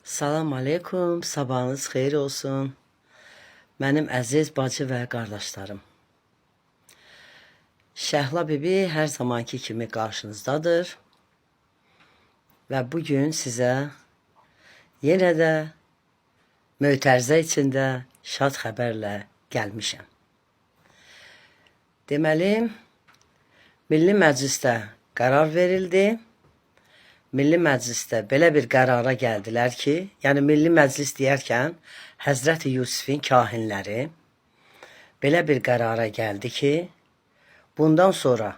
Salam aleykum, sabahınız xeyir olsun. Mənim əziz bacı və qardaşlarım. Şəhla bibi hər zamanki kimi qarşınızdadır. Və bugün sizə yenə də mötərizə içində şad xəbərlə gəlmişəm. Deməli, Milli Məclisdə qərar verildi. Milli Məclisdə belə bir qərara gəldilər ki, yəni Milli Məclis deyərkən Həzrəti Yusifin kahinləri belə bir qərara gəldi ki, bundan sonra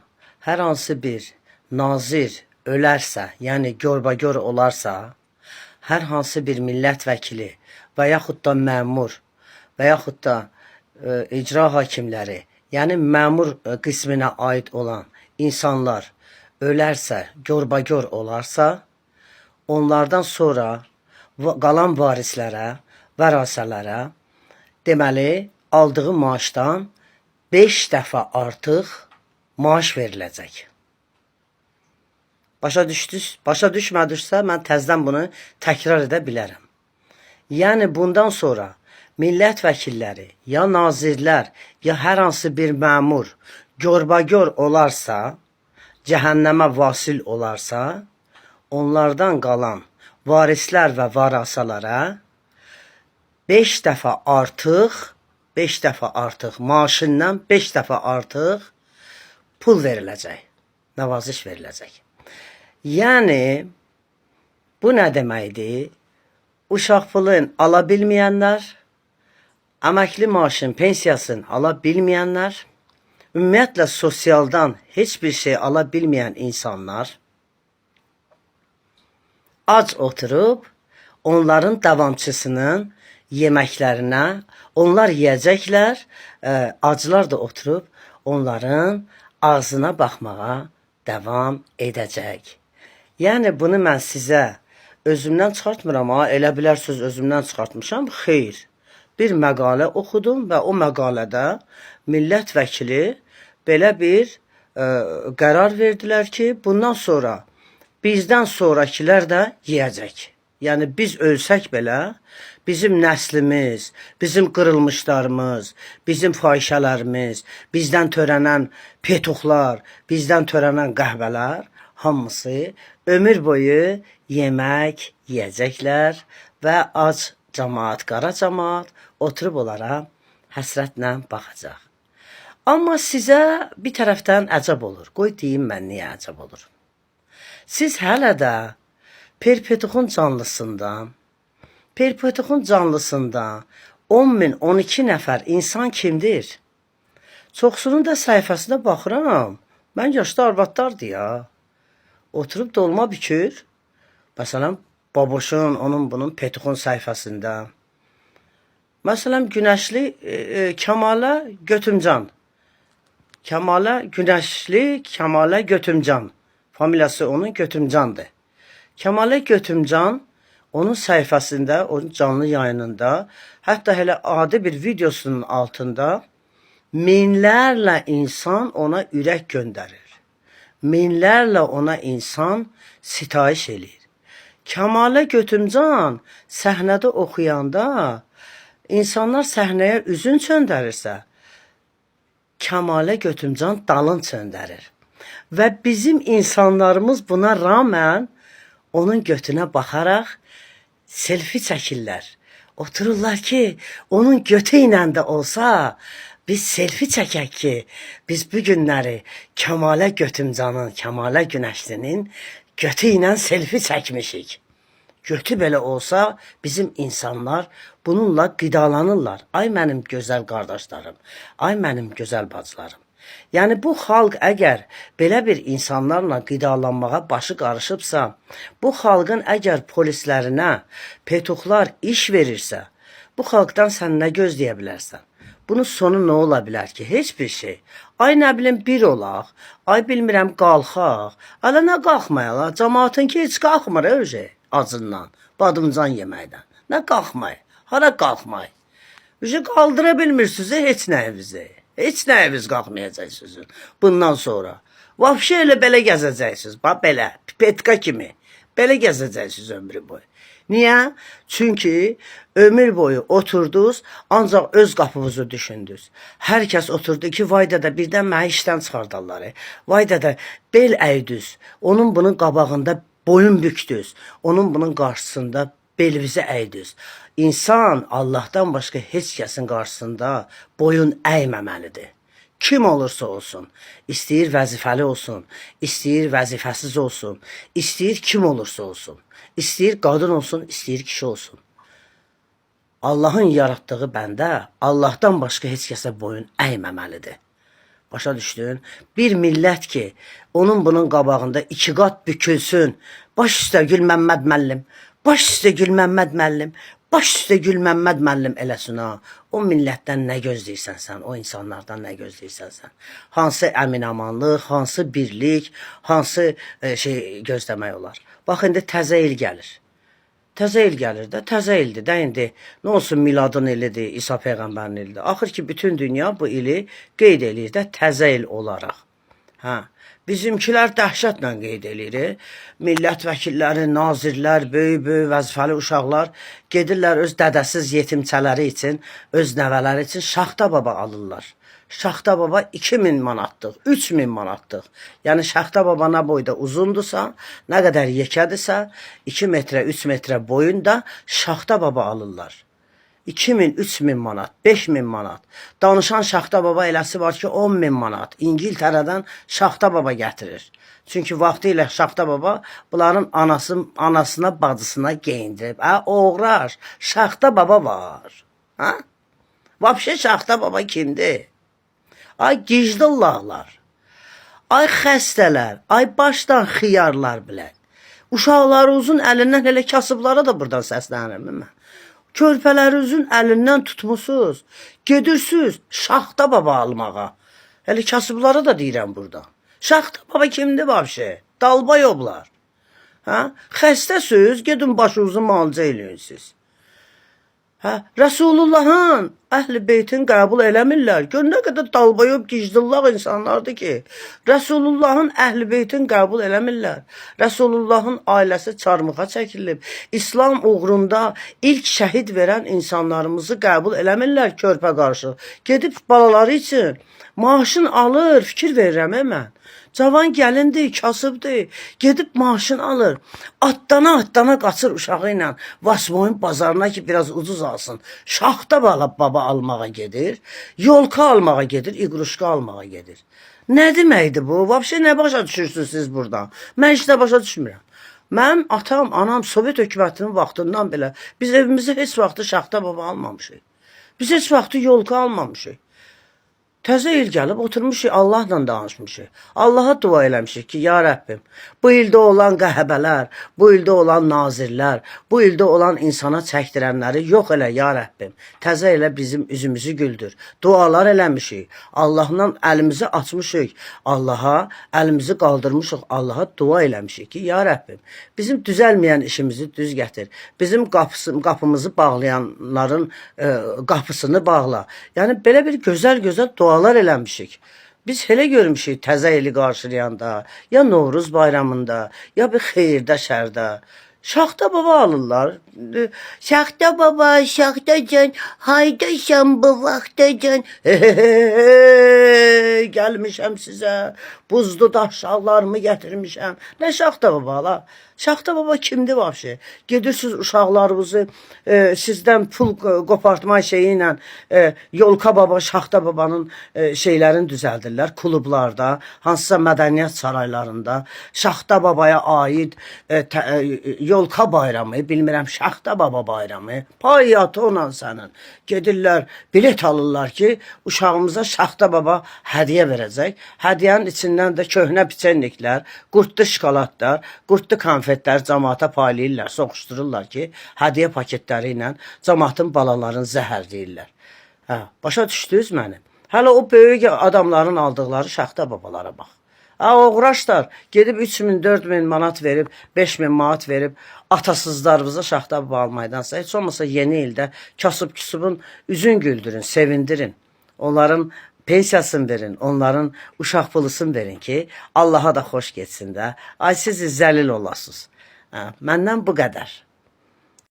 hər hansı bir nazir ölərsə, yəni görbagör olarsa, hər hansı bir millət vəkili və yaxud da məmur və yaxud da icra hakimləri, yəni məmur qisminə aid olan insanlar ölərsə, görbagör olarsa, onlardan sonra qalan varislərə, vərasələrə deməli, aldığı maaşdan 5 dəfə artıq maaş veriləcək. Başa düşmədinizsə, mən təzdən bunu təkrar edə bilərəm. Yəni, bundan sonra millət vəkilləri, ya nazirlər, ya hər hansı bir məmur görbagör olarsa, cəhənnəmə vasil olarsa, onlardan qalan varislər və varasalara 5 dəfə artıq maaşından 5 dəfə artıq pul veriləcək, nəvaziş veriləcək. Yəni, bu nə deməkdir? Uşaq pulun ala bilməyənlər, əməkli maaşın, pensiyasını ala bilməyənlər, ümumiyyətlə sosialdan heç bir şey ala bilməyən insanlar ac oturub onların davamçısının yeməklərinə, onlar yiyəcəklər, acılar da oturub onların ağzına baxmağa davam edəcək. Yəni, bunu mən sizə özümdən çıxartmıram, elə bilərsiniz özümdən çıxartmışam, xeyr. Bir məqalə oxudum və o məqalədə millət vəkili belə bir qərar verdilər ki, bundan sonra bizdən sonrakilər də yiyəcək. Yəni, biz ölsək belə, bizim nəslimiz, bizim qırılmışlarımız, bizim fahişələrimiz, bizdən törənən petuxlar, bizdən törənən qəhvələr, hamısı ömür boyu yemək yiyəcəklər və ac cəmaat, qara cəmaat oturub onlara həsrətlə baxacaq. Amma sizə bir tərəfdən əcəb olur. Qoy deyim mən niyə əcəb olur. Siz hələ də Perpetuxun canlısında 10.000, 12 nəfər insan kimdir? Çoxsunun da səhifəsində baxıram. Mən yaşlı arvadlardır ya. Oturub dolma bükür. Məsələn, Baboşun, onun bunun Petuxun səhifəsində. Məsələn, Günəşli Kəmalə Götümcan. Kəmalə Götümcan. Familiyası onun Götümcandır. Kəmalə Götümcan onun səhifəsində, onun canlı yayınında, hətta elə adi bir videosunun altında minlərlə insan ona ürək göndərir. Minlərlə ona insan sitayiş eləyir. Kəmalə Götümcan səhnədə oxuyanda insanlar səhnəyə üzün çöndərirsə, Kəmalə Götümcan dalın çöndərir. Və bizim insanlarımız buna rağmen onun götünə baxaraq selfie çəkirlər. Otururlar ki, onun götü ilə də olsa biz selfie çəkək ki, biz bu günləri Kəmalə Götümcanın, Kəmalə Günəşlinin götü ilə selfie çəkmişik. Götü belə olsa bizim insanlar bununla qidalanırlar. Ay mənim gözəl qardaşlarım, ay mənim gözəl bacılarım. Yəni, bu xalq əgər belə bir insanlarla qidalanmağa başı qarışıbsa, bu xalqın əgər polislərinə petuxlar iş verirsə, bu xalqdan sən nə gözləyə bilərsən? Bunun sonu nə ola bilər ki? Heç bir şey. Ay nə bilim bir olaq, ay bilmirəm qalxaq, hələ nə qalxmayaq, cəmaatın ki heç qalxmır öcə acından, badımcan yeməkdən. Nə qalxmayıq, hara qalxmayıq? Öcə qaldıra bilmirsiniz heç nəyimizi. Heç nəyimiz qalxmayacaqsınız bundan sonra. Vəbşə elə belə gəzəcəksiniz. Bax belə, pipetka kimi. Belə gəzəcəksiniz ömrü boyu. Niyə? Çünki ömür boyu oturdunuz, ancaq öz qapınızı düşündünüz. Hər kəs oturdu ki, vay dədə birdən məni işdən çıxardarlar. Vay dədə bel əydiniz, onun bunun qabağında boyun bükdünüz, onun bunun qarşısında belinizi əydiniz. İnsan Allahdan başqa heç kəsin qarşısında boyun əyməməlidir. Kim olursa olsun, istəyir vəzifəli olsun, istəyir vəzifəsiz olsun, istəyir kim olursa olsun, istəyir qadın olsun, istəyir kişi olsun. Allahın yaratdığı bəndə Allahdan başqa heç kəsə boyun əyməməlidir. Başa düşdün? Bir millət ki, onun bunun qabağında iki qat bükülsün, baş üstə Gül Məmməd müəllim, baş üstə Gül Məmməd müəllim, baş üstə Gül Məmməd müəllim eləsin ha. O millətdən nə gözləyirsən sən? O insanlardan nə gözləyirsən sən? Hansı əminamanlıq, hansı birlik, hansı şey gözləmək olar? Bax, indi təzə il gəlir. Təzə il gəlir də, təzə ildir də indi. Nə olsun miladın ilidir, İsa Peyğəmbərin ilidir. Axır ki, bütün dünya bu ili qeyd eləyir də təzə il olaraq. Hə. Bizimkilər dəhşətlə qeyd eləyir. Millət vəkilləri, nazirlər, böyük vəzifəli uşaqlar gedirlər öz dədəsiz yetimçələri üçün, öz nəvələri üçün Şaxta baba alırlar. Şaxta baba 2000 manatlıq, 3000 manatlıq. Yəni Şaxta baba nə boyda uzundursa, nə qədər yekədirsə, 2 metrə, 3 metrə boyunda Şaxta baba alırlar. 2000, 3000 manat, 5000 manat. Danışan Şaxta baba eləsi var ki, 10.000 manat. İngiltərədən Şaxta baba gətirir. Çünki vaxtı ilə Şaxta baba bunların anasına, bacısına geyindirib. Oğrar, Şaxta baba var. Ha? Vapşe Şaxta baba kimdir? Ay gicdillahlar, ay xəstələr, ay başdan xiyarlar bilən. Uşaqlarınızın əlindən elə kasıblara da buradan səslənirəm mən. Körpələrinizin əlindən tutmusunuz, gedirsiniz Şaxta baba almağa. Hələ kasıblara da deyirəm burada. Şaxta baba kimdir vəbşə? Dalbayoblar. Hə? Xəstəsiz, gedin başınızı müalicə eləyin siz. Hə? Rəsulullahın əhl-i beytin qəbul eləmirlər. Gör nə qədər dalbayob gicdillah insanlardır ki, Rəsulullahın əhl-i beytin qəbul eləmirlər. Rəsulullahın ailəsi çarmıxa çəkilib. İslam uğrunda ilk şəhid verən insanlarımızı qəbul eləmirlər körpə qarşı. Gedib balaları üçün maaşın alır, fikir verirəm mən. Cavan gəlindir, kasıbdır, gedib maaşını alır. Atdana qaçır uşağı ilə Vasmoyun bazarına ki, biraz ucuz alsın. Şaxta baba almağa gedir, yolka almağa gedir, iqruşka almağa gedir. Nə deməkdir bu? Vəbşə nə başa düşürsünüz siz buradan? Mən heç də başa düşmürəm. Mənim atam, anam Sovet hökumətinin vaxtından belə biz evimizə heç vaxtı Şaxta baba almamışıq. Biz heç vaxtı yolka almamışıq. Təzə il gəlib oturmuşuq, Allahla danışmışıq. Allaha dua eləmişik ki, ya Rəbbim, bu ildə olan qəhəbələr, bu ildə olan nazirlər, bu ildə olan insana çəkdirənləri yox elə, ya Rəbbim. Təzə ilə bizim üzümüzü güldür. Dualar eləmişik. Allahla əlimizi açmışıq. Allaha əlimizi qaldırmışıq. Allaha dua eləmişik ki, ya Rəbbim, bizim düzəlməyən işimizi düz gətir. Bizim qapımızı bağlayanların qapısını bağla. Yəni, belə bir gözəl dualar eləmişik. Biz elə görmüşük təzə ili qarşılayanda, ya Novruz bayramında, ya bir xeyirdə, şərdə. Şaxta baba alırlar. Şaxta baba, Şaxtacan, haydaşam bu vaxtacan. Gəlmişəm sizə, buzlu daşlarımı gətirmişəm. Nə Şaxta baba la? Şaxta baba kimdir vəbşə? Gedirsiniz uşaqlarınızı sizdən pul qopartma şeyi ilə yolka baba, Şaxta babanın şeylərini düzəldirlər klublarda, hansısa mədəniyyət saraylarında. Şaxta babaya aid yolka bayramı, bilmirəm Şaxta baba bayramı, payatı ona sənin. Gedirlər, bilet alırlar ki, uşağımıza Şaxta baba hədiyyə verəcək. Hədiyyənin içindən də köhnə piçenliklər, qurtlu şokoladlar, qurtlu konfetlər cəmaata paylayırlar, soxuşdururlar ki, hədiyyə paketləri ilə cəmaatın balalarını zəhərləyirlər. Hə, başa düşdünüz məni? Hələ o böyük adamların aldıqları Şaxta babalara bax. Oğraşlar gedib 3000, 4000 manat verib, 5000 manat verib atasızlarımıza Şaxta baba almaydansa, heç olmasa yeni ildə kasıb-küsubun üzün güldürün, sevindirin. Onların pensiyasını verin, onların uşaq pulusunu verin ki, Allaha da xoş getsin də. Ay siz zəlil olasınız. Hə, məndən bu qədər.